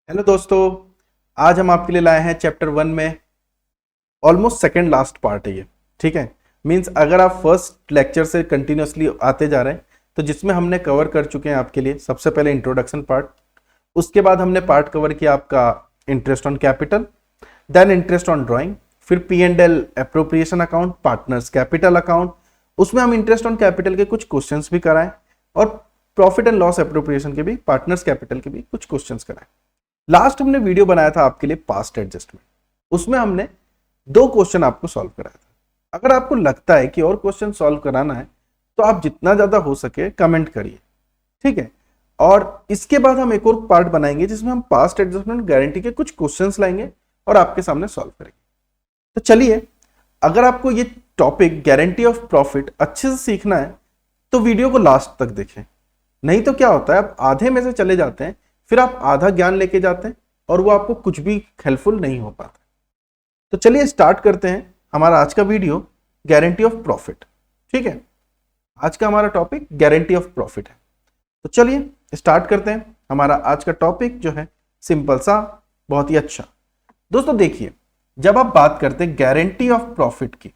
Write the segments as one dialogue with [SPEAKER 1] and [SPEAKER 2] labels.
[SPEAKER 1] Hello दोस्तों, आज हम आपके लिए लाए हैं चैप्टर 1 में ऑलमोस्ट सेकंड लास्ट पार्ट है ये। ठीक है, मींस अगर आप फर्स्ट लेक्चर से कंटिन्यूअसली आते जा रहे हैं तो जिसमें हमने कवर कर चुके हैं आपके लिए सबसे पहले इंट्रोडक्शन पार्ट, उसके बाद हमने पार्ट कवर किया आपका interest on capital, then interest on drawing, फिर P&L appropriation account, partners capital account, उसमें हम इंटरेस्ट ऑन कैपिटल के कुछ क्वेश्चंस भी कराएं और प्रॉफिट एंड लॉस एप्रोप्रिएशन के भी, पार्टनर्स कैपिटल के भी कुछ क्वेश्चंस कराएं। लास्ट हमने वीडियो बनाया था आपके लिए पास्ट एडजस्टमेंट, उसमें हमने 2 क्वेश्चन आपको सॉल्व कराया था। अगर आपको लगता है कि और क्वेश्चन सॉल्व कराना है तो आप जितना ज्यादा हो सके कमेंट करिए, ठीक है। और इसके बाद हम एक और पार्ट बनाएंगे जिसमें हम पास्ट एडजस्टमेंट गारंटी के कुछ क्वेश्चंस लाएंगे और आपके सामने सॉल्व करेंगे। तो चलिए, अगर आपको ये टॉपिक गारंटी ऑफ प्रॉफिट अच्छे से सीखना है तो वीडियो को लास्ट तक देखें, नहीं तो क्या होता है आप आधे में से चले जाते हैं, फिर आप आधा ज्ञान लेके जाते हैं और वो आपको कुछ भी हेल्पफुल नहीं हो पाता। तो चलिए स्टार्ट करते हैं हमारा आज का वीडियो गारंटी ऑफ प्रॉफिट। ठीक है, आज का हमारा टॉपिक गारंटी ऑफ प्रॉफिट है। तो चलिए स्टार्ट करते हैं। हमारा आज का टॉपिक जो है सिंपल सा, बहुत ही अच्छा। दोस्तों देखिए, जब आप बात करते हैं गारंटी ऑफ प्रॉफिट की,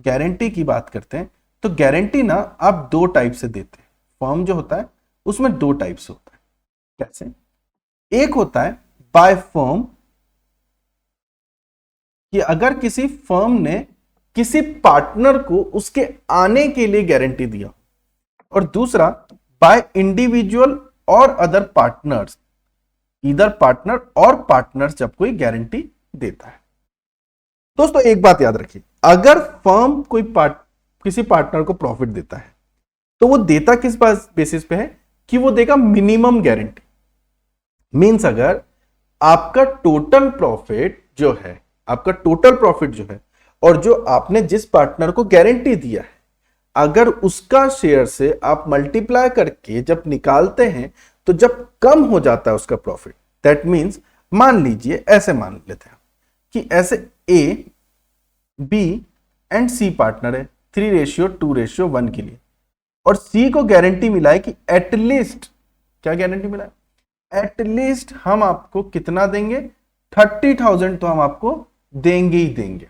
[SPEAKER 1] गारंटी की बात करते हैं तो गारंटी ना आप 2 टाइप से देते हैं। फर्म जो होता है उसमें 2 टाइप्स होता है। कैसे? एक होता है बाय फर्म, कि अगर किसी फर्म ने किसी पार्टनर को उसके आने के लिए गारंटी दिया, और दूसरा बाय इंडिविजुअल और अदर पार्टनर्स, इधर पार्टनर और पार्टनर्स जब कोई गारंटी देता है। दोस्तों एक बात याद रखिए, अगर फर्म किसी पार्टनर को प्रॉफिट देता है तो वो देता किस बेसिस पे है कि वो देगा मिनिमम गारंटी। मींस अगर आपका टोटल प्रॉफिट जो है, आपका टोटल प्रॉफिट जो है और जो आपने जिस पार्टनर को गारंटी दिया है, अगर उसका शेयर से आप मल्टीप्लाई करके जब निकालते हैं तो जब कम हो जाता है उसका प्रॉफिट, दैट मींस मान लीजिए, ऐसे मान लेते हैं कि ऐसे ए, बी एंड सी पार्टनर है 3:2:1 के लिए, और सी को गारंटी मिला है कि एटलीस्ट, क्या गारंटी मिला है, एटलीस्ट हम आपको कितना देंगे, 30,000 तो हम आपको देंगे ही देंगे।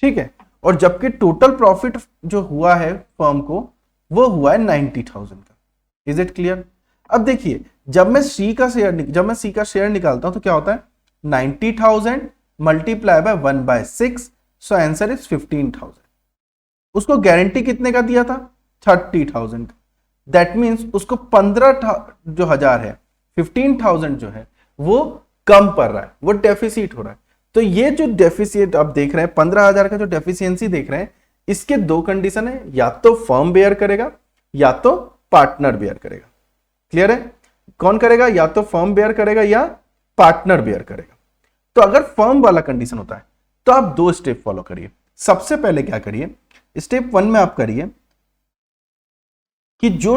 [SPEAKER 1] ठीक है, और जबकि टोटल प्रॉफिट जो हुआ है फर्म को वो हुआ है 90,000 का। Is it clear? अब देखिए, जब मैं सी का शेयर निकालता हूं तो क्या होता है, 90,000 multiply by 1/6, so answer is 15,000। उसको गारंटी कितने का दिया था, 30,000 का। दैट मीन्स उसको 15 जो हजार है, 15,000 जो है वो कम पड़ रहा है, वो डेफिसिट हो रहा है। तो ये जो डेफिसिट आप देख रहे हैं, 15,000 का जो डेफिशिएंसी देख रहे हैं, इसके 2 कंडीशन है, या तो फर्म बेयर करेगा या तो पार्टनर बेयर करेगा। क्लियर है? कौन करेगा? या तो फर्म बेयर करेगा या पार्टनर बेयर करेगा। तो अगर फर्म वाला कंडीशन होता है तो आप 2 स्टेप फॉलो करिए। सबसे पहले क्या करिए, स्टेप 1 में आप करिए कि जो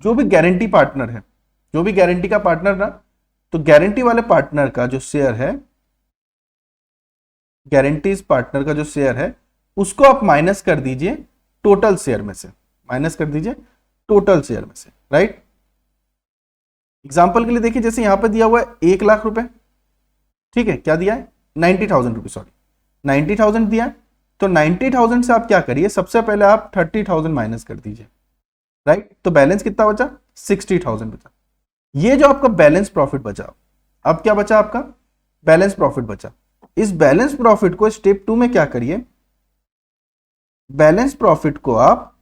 [SPEAKER 1] भी गारंटी पार्टनर है, जो भी गारंटी का पार्टनर ना, तो गारंटी वाले पार्टनर का जो शेयर है, गारंटीज पार्टनर का जो शेयर है उसको आप माइनस कर दीजिए टोटल शेयर में से, माइनस कर दीजिए टोटल शेयर में से। राइट? एग्जांपल के लिए देखिए, जैसे यहां पर दिया हुआ है 1 लाख रुपए, ठीक है, क्या दिया है, 90,000 रुपए, सॉरी 90,000 दिया है। तो 90,000 से आप क्या करिए, सबसे पहले आप 30,000 माइनस कर दीजिए। राइट? तो बैलेंस कितना बचा, 60,000 बचा। ये जो आपका बैलेंस प्रॉफिट बचा, अब क्या बचा, आपका बैलेंस प्रॉफिट बचा। इस बैलेंस प्रॉफिट को स्टेप 2 में क्या करिए, बैलेंस प्रॉफिट को आप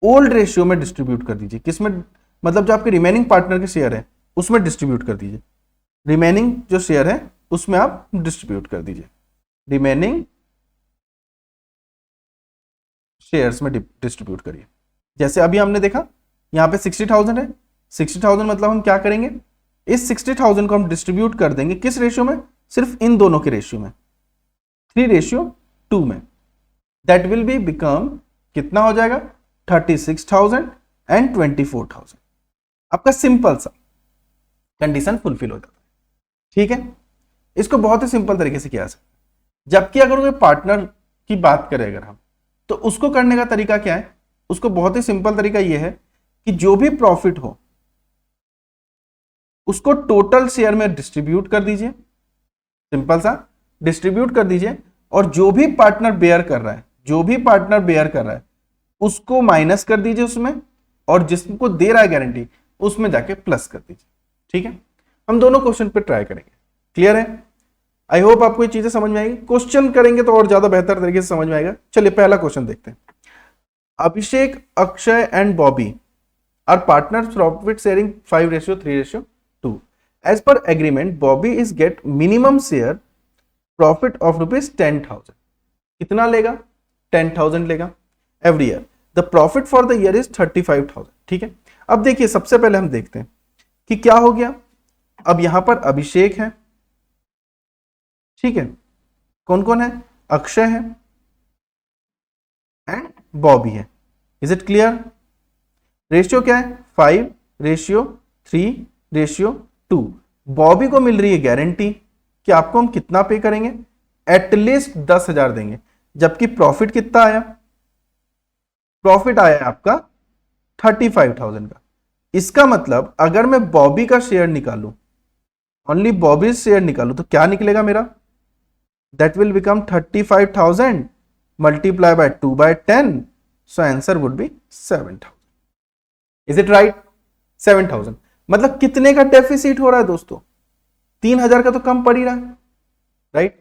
[SPEAKER 1] ओल्ड रेशियो में डिस्ट्रीब्यूट कर दीजिए। किसमें? मतलब जो आपके रिमेनिंग पार्टनर के शेयर है उसमें डिस्ट्रीब्यूट कर दीजिए। रिमेनिंग जो शेयर है उसमें आप डिस्ट्रीब्यूट कर दीजिए, रिमेनिंग शेयर्स में डिस्ट्रीब्यूट करिए। जैसे अभी हमने देखा यहां पे 60,000 है, 60,000 मतलब हम क्या करेंगे, इस 60,000 को हम डिस्ट्रीब्यूट कर देंगे किस रेशियो में, सिर्फ इन दोनों के रेशियो में, 3:2 में। दैट विल बी बिकम, कितना हो जाएगा, 36,000 एंड 24,000। आपका सिंपल सा कंडीशन फुलफिल हो जाता है। ठीक है, इसको बहुत ही सिंपल तरीके से किया जा सकता है। जबकि अगर कोई पार्टनर की बात करें अगर हम, तो उसको करने का तरीका क्या है, उसको बहुत ही सिंपल तरीका यह है कि जो भी प्रॉफिट हो उसको टोटल शेयर में डिस्ट्रीब्यूट कर दीजिए, सिंपल सा डिस्ट्रीब्यूट कर दीजिए, और जो भी पार्टनर बेयर कर रहा है, जो भी पार्टनर बेयर कर रहा है उसको माइनस कर दीजिए उसमें, और जिसको दे रहा है गारंटी उसमें जाके प्लस कर दीजिए। ठीक है, हम दोनों क्वेश्चन पे ट्राई करेंगे। क्लियर है? आई होप आपको ये चीजें समझ में आएगी। क्वेश्चन करेंगे तो और ज्यादा बेहतर तरीके से समझ में आएगा। चलिए पहला क्वेश्चन देखते हैं। Abhishek, Akshay and Bobby are partners profit sharing 5:3:2। As per agreement Bobby is get minimum share profit of ₹10,000। कितना लेगा? 10,000 लेगा every year. The profit for the year is 35,000। ठीक है, अब देखिए सबसे पहले हम देखते हैं कि क्या हो गया। अब यहां पर अभिषेक है, ठीक है, कौन कौन है? अक्षय है एंड बॉबी है। Is it clear? रेशियो क्या है? 5:3:2। बॉबी को मिल रही है गारंटी कि आपको हम कितना पे करेंगे, एटलीस्ट 10,000 देंगे, जबकि प्रॉफिट कितना आया? प्रॉफिट आया है आपका 35,000 का। इसका मतलब अगर मैं बॉबी का शेयर निकालूं, ओनली बॉबी शेयर निकालूं, तो क्या निकलेगा मेरा? That will become 35,000 multiply by 2/10, so answer would B 7,000। Is it right? 7,000 मतलब कितने का डेफिसिट हो रहा है दोस्तों? 3,000 का तो कम पड़ ही रहा है, राइट?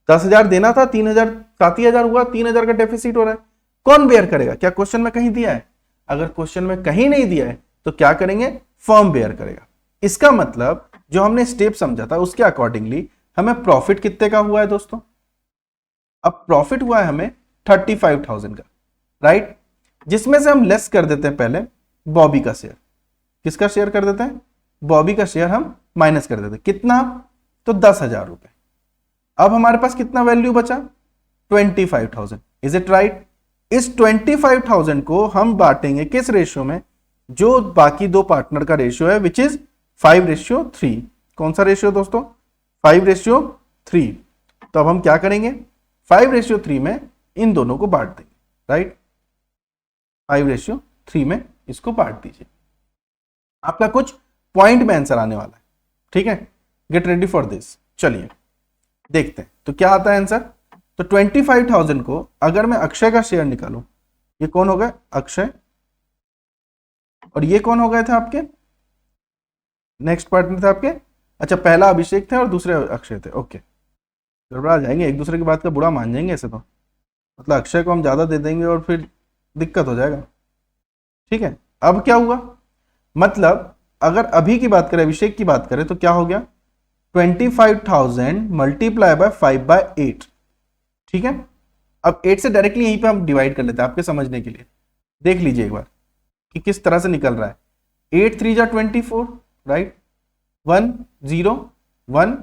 [SPEAKER 1] 10,000 देना था, 3,000 7,000 हुआ, 3,000 का डेफिसिट हो रहा है। कौन बेयर करेगा? क्या क्वेश्चन में कहीं दिया है? अगर क्वेश्चन में कहीं नहीं दिया है तो क्या करेंगे? फर्म बेयर करेगा। इसका मतलब जो हमने स्टेप समझा था उसके अकॉर्डिंगली हमें प्रॉफिट कितने का हुआ है दोस्तों? अब प्रॉफिट हुआ है हमें 35,000 का, राइट? जिसमें से हम लेस कर देते हैं पहले बॉबी का शेयर। किसका शेयर कर देते हैं? बॉबी का शेयर हम माइनस कर देते हैं। कितना? तो 10,000 रुपए। अब हमारे पास कितना वैल्यू बचा? 25,000। Is it right? इस 25,000 को हम बांटेंगे किस रेशियो में? जो बाकी दो पार्टनर का रेशियो है, विच इज 5:3। कौन सा रेशियो दोस्तों? 5:3। तो अब हम क्या करेंगे? 5:3 में इन दोनों को बांट देंगे, राइट? 5:3 में इसको बांट दीजिए। आपका कुछ पॉइंट में आंसर आने वाला है, ठीक है? Get ready for this. चलिए देखते हैं तो क्या आता है आंसर। तो 25,000 को अगर मैं अक्षय का शेयर निकालूं, ये कौन होगा? अक्षय, और ये कौन हो गए थे आपके नेक्स्ट पार्टनर थे आपके? अच्छा, पहला अभिषेक थे और दूसरे अक्षय थे। ओके, गड़बड़ा जाएंगे, एक दूसरे की बात का बुरा मान जाएंगे ऐसे तो। मतलब अक्षय को हम ज्यादा दे देंगे और फिर दिक्कत हो जाएगा, ठीक है? अब क्या हुआ? मतलब अगर अभी की बात करें, अभिषेक की बात करें, तो क्या हो गया? 25,000 मल्टीप्लाई बाय 5/8, ठीक है? अब 8 से डायरेक्टली यहीं पे हम डिवाइड कर लेते हैं आपके समझने के लिए। देख लीजिए एक बार कि किस तरह से निकल रहा है। 8 3 जा 24, राइट? 1 0 1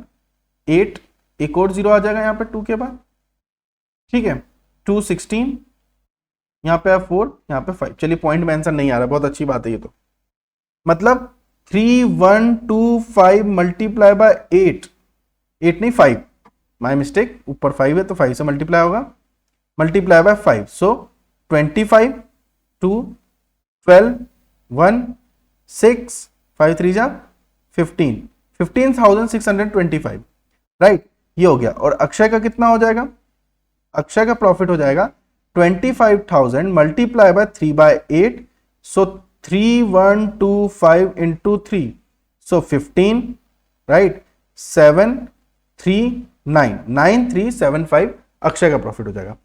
[SPEAKER 1] 8, एक और 0 आ जाएगा यहाँ पे 2 के बाद, ठीक है? 2 16, यहाँ पे 4, यहाँ पे 5। चलिए पॉइंट में आंसर नहीं आ रहा, बहुत अच्छी बात है ये तो। मतलब 3 1 2 5 मल्टीप्लाई बाय 8 नहीं 5, माई मिस्टेक, ऊपर 5 है तो 5 से मल्टीप्लाई होगा, मल्टीप्लाई बाय 5। सो 25 2 12 1 6 5 3 जा 15, 15,625, राइट? ये हो गया। और अक्षय का कितना हो जाएगा? अक्षय का प्रॉफिट हो जाएगा 25,000 multiply by 3/8, so 3125 into 3, so 15, right? 739,9375 Akshay का प्रॉफिट हो जाएगा।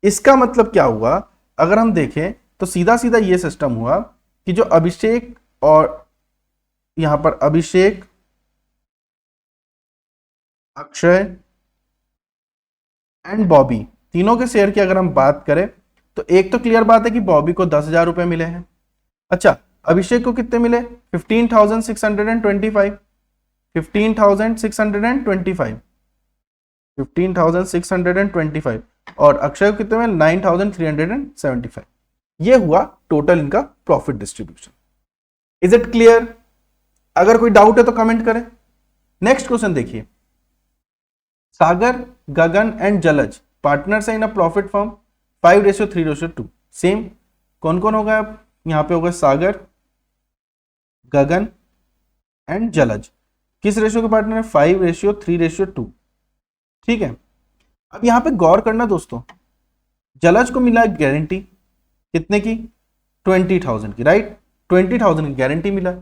[SPEAKER 1] इसका मतलब क्या हुआ? अगर हम देखें तो सीधा सीधा ये सिस्टम हुआ कि जो अभिषेक और यहां पर अभिषेक, अक्षय एंड बॉबी, तीनों के शेयर की अगर हम बात करें तो एक तो क्लियर बात है कि बॉबी को 10,000 रुपए मिले हैं। अच्छा, अभिषेक को कितने मिले? 15,625, 15,625, 15,625, और अक्षय को कितने में? 9,375। ये हुआ टोटल इनका profit distribution. Is it clear? अगर कोई डाउट है तो कमेंट करें। नेक्स्ट क्वेश्चन देखिए। सागर, गगन एंड जलज पार्टनर्स है इन अ प्रॉफिट फर्म 5:3:2। सेम कौन कौन होगा? यहाँ पे होगा सागर, गगन एंड जलज। किस रेशियो के पार्टनर है? 5:3:2। ठीक है, अब यहां पे गौर करना दोस्तों, जलज को मिला गारंटी कितने की? 20,000 की, राइट? 20,000 की गारंटी मिला।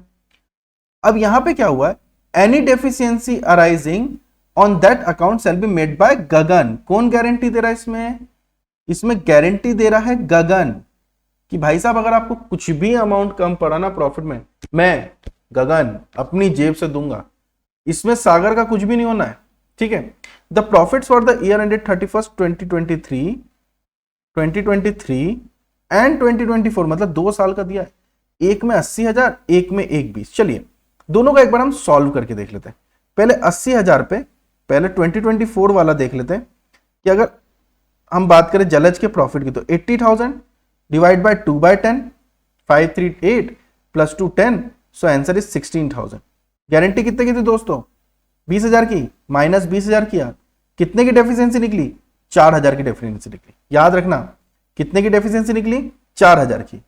[SPEAKER 1] अब यहां पे क्या हुआ है? Any deficiency arising on that account shall be made by Gagan. कौन गारंटी दे रहा है इसमें? इसमें गारंटी दे रहा है गगन कि भाई साहब अगर आपको कुछ भी अमाउंट कम पड़ा ना प्रॉफिट में, मैं गगन अपनी जेब से दूंगा। इसमें सागर का कुछ भी नहीं होना है। ठीक है, the profits for the year ended 31st 2023 and 2024, मतलब 2 साल का दिया है, एक में 80,000, एक में 1,20। चलिए दोनों का एक बार हम सॉल्व करके देख लेते हैं। पहले 80,000 पे पहले 2024 वाला देख लेते हैं कि अगर हम बात करें जलज के प्रॉफिट की तो 80,000 divide by 2/10, 538 plus 2 10, so answer is 16,000। Guarantee कितने की थी दोस्तों? 20,000 की, माइनस 20,000 किया, कितने की डेफिशिएंसी निकली? 4,000 की डेफिशिएंसी निकली। याद रखना, कितने की डेफिशिएंसी निकली? 4,000 की।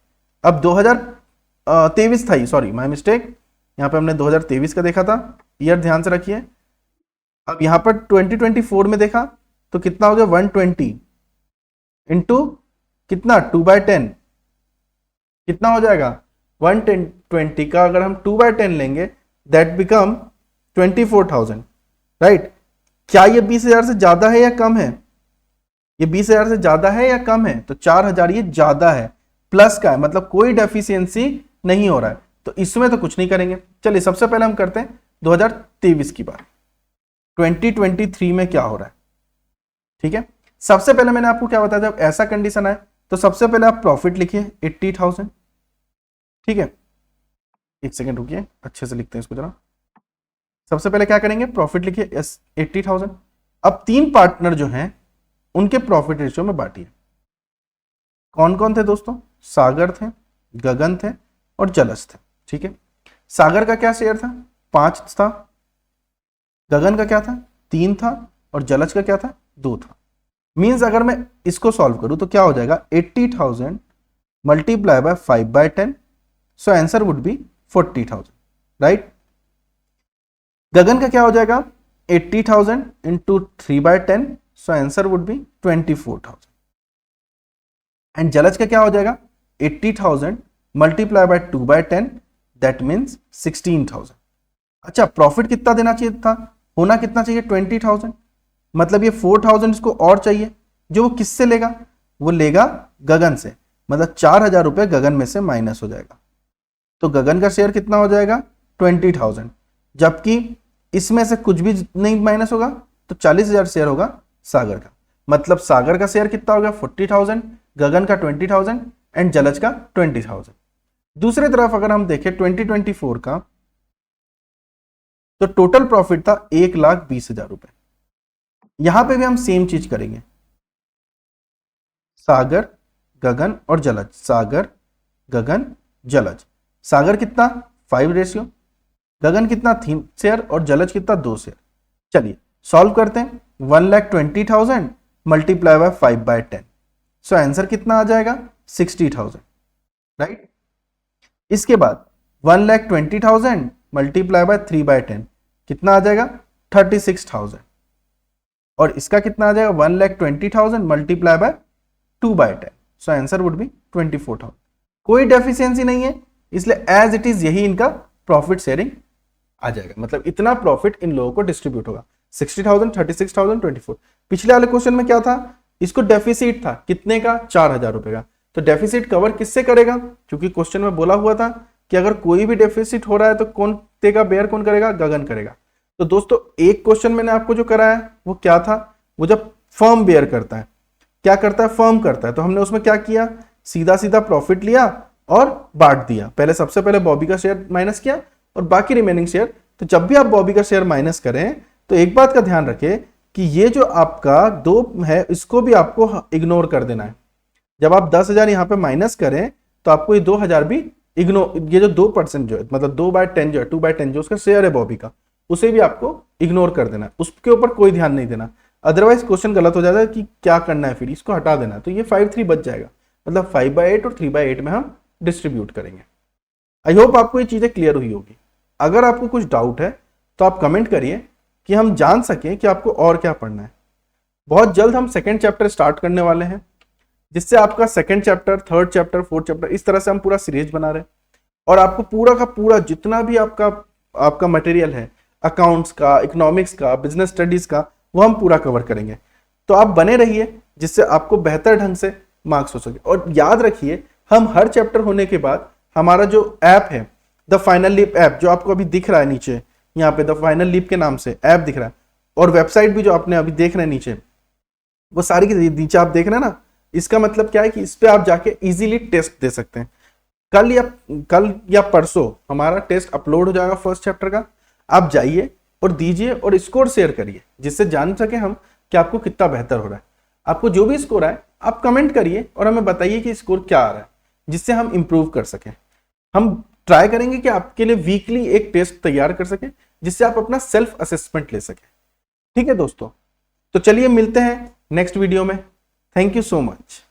[SPEAKER 1] अब 2023 था, सॉरी माय मिस्टेक, यहां पे हमने 2023 का देखा था, ईयर ध्यान से रखिए। अब यहां पर 2024 में देखा तो कितना हो गया? 120 इंटू कितना? 2/10, कितना हो जाएगा? 120 का अगर हम 2/10 लेंगे दैट बिकम 24,000, राइट? क्या ये 20,000 से ज्यादा है या कम है? ये 20,000 से ज्यादा है या कम है? तो 4,000 ये ज्यादा है, प्लस का है, मतलब कोई डेफिशिएंसी नहीं हो रहा है, तो इसमें तो कुछ नहीं करेंगे। चलिए सबसे पहले हम करते हैं 2023 की बात। 2023 में क्या हो रहा है? ठीक है, सबसे पहले मैंने आपको क्या बताया, जब ऐसा कंडीशन आए तो सबसे पहले आप प्रॉफिट लिखिए 80,000। ठीक है, एक सेकेंड रुकिए, अच्छे से लिखते हैं इसको जरा। सबसे पहले क्या करेंगे? प्रॉफिट लिखिए 80,000। अब 3 पार्टनर जो हैं उनके प्रॉफिट रेशियो में बांटिए। कौन कौन थे दोस्तों? सागर थे, गगन थे और जलज थे। ठीक है, सागर का क्या शेयर था? 5 था, गगन का क्या था? 3 था, और जलज का क्या था? 2 था। मींस अगर मैं इसको सॉल्व करूं तो क्या हो जाएगा? 80,000 multiply by 5/10, so answer would be 40,000, right? Gagan का क्या हो जाएगा? 80,000 into 3/10, so answer would be 24,000। And Jalaj का क्या हो जाएगा? 80,000 मल्टीप्लाई बाय 2/10, दैट मीन्स 16,000। अच्छा, प्रॉफिट कितना देना चाहिए था? होना कितना चाहिए? 20,000। मतलब ये 4,000 इसको और चाहिए, जो वो किससे लेगा? वो लेगा गगन से, मतलब 4,000 रुपए गगन में से माइनस हो जाएगा। तो गगन का शेयर कितना हो जाएगा? 20,000, जबकि इसमें से कुछ भी नहीं माइनस होगा, तो 40,000 शेयर होगा सागर का। मतलब सागर का शेयर कितना हो गया? 40,000, गगन का 20,000 एंड जलज का 20,000। दूसरी तरफ अगर हम देखें 2024 का, तो टोटल प्रॉफिट था 1,20,000 रुपए। यहां पे भी हम सेम चीज करेंगे, सागर, गगन और जलज, सागर, गगन, जलज। सागर कितना? 5 रेशियो, गगन कितना? 3 शेयर और जलज कितना? 2 शेयर। चलिए सॉल्व करते हैं। 1,20,000 मल्टीप्लाई बाय 5/10, सो आंसर कितना आ जाएगा? 60,000, राइट? इसके बाद 1,20,000 मल्टीप्लाई बाय 3/10 कितना आ जाएगा? 36,000। और इसका कितना आ जाएगा? 1,20,000 multiply by 2/10, so answer would be 24,000। कोई डेफिशिएंसी नहीं है, इसलिए एज इट इज यही इनका प्रॉफिट शेयरिंग आ जाएगा। मतलब इतना प्रॉफिट इन लोगों को डिस्ट्रीब्यूट होगा, 60,000, 36,000, 24। पिछले वाले क्वेश्चन में क्या था? इसको डेफिसिट था कितने का? 4,000 रुपए का। तो डेफिसिट कवर किससे करेगा? क्योंकि क्वेश्चन में बोला हुआ था कि अगर कोई भी डेफिसिट हो रहा है तो कौन देगा? बेयर कौन करेगा? गगन करेगा। तो दोस्तों एक क्वेश्चन मैंने आपको जो कराया वो क्या था? वो जब फर्म बेयर करता है, क्या करता है? फर्म करता है। तो हमने उसमें क्या किया? सीधा सीधा प्रॉफिट लिया और बांट दिया। पहले सबसे पहले बॉबी का शेयर माइनस किया और बाकी रिमेनिंग शेयर। तो जब भी आप बॉबी का शेयर माइनस करें तो एक बात का ध्यान रखें कि ये जो आपका 2 है इसको भी आपको इग्नोर कर देना है। जब आप 10,000 यहां पे माइनस करें तो आपको ये 2,000 भी इग्नोर, ये जो 2% जो है, मतलब 2/10 जो है, 2/10 जो उसका शेयर है बॉबी का, उसे भी आपको इग्नोर कर देना है। उसके ऊपर कोई ध्यान नहीं देना, अदरवाइज क्वेश्चन गलत हो जाता है कि क्या करना है, फिर इसको हटा देना। तो ये 5/3 बच जाएगा, मतलब 5/8 और 3/8 में हम डिस्ट्रीब्यूट करेंगे। आई होप आपको ये चीजें क्लियर हुई होगी। अगर आपको कुछ डाउट है तो आप कमेंट करिए कि हम जान सकें कि आपको और क्या पढ़ना है। बहुत जल्द हम सेकेंड चैप्टर स्टार्ट करने वाले हैं, जिससे आपका second chapter, third chapter, fourth chapter, इस तरह से हम पूरा सीरीज बना रहे हैं और आपको पूरा का पूरा जितना भी आपका मटेरियल है, अकाउंट्स का, इकोनॉमिक्स का, बिजनेस स्टडीज का, वो हम पूरा कवर करेंगे। तो आप बने रहिए जिससे आपको बेहतर ढंग से मार्क्स हो सके। और याद रखिए, हम हर चैप्टर होने के बाद हमारा जो ऐप है, द फाइनल लीप ऐप, जो आपको अभी दिख रहा है नीचे यहाँ पे, द फाइनल लीप के नाम से ऐप दिख रहा है, और वेबसाइट भी जो आपने अभी देख रहे हैं नीचे, वो सारी की नीचे आप देख रहे हैं ना, इसका मतलब क्या है कि इस पे आप जाके इजीली टेस्ट दे सकते हैं। कल या परसों हमारा टेस्ट अपलोड हो जाएगा फर्स्ट चैप्टर का। आप जाइए और दीजिए और स्कोर शेयर करिए, जिससे जान सके हम कि आपको कितना बेहतर हो रहा है। आपको जो भी स्कोर आए आप कमेंट करिए और हमें बताइए कि स्कोर क्या आ रहा है, जिससे हम इंप्रूव कर सकें। हम ट्राई करेंगे कि आपके लिए वीकली एक टेस्ट तैयार कर सकें, जिससे आप अपना सेल्फ असेसमेंट ले सकें। ठीक है दोस्तों, तो चलिए मिलते हैं नेक्स्ट वीडियो में। Thank you so much.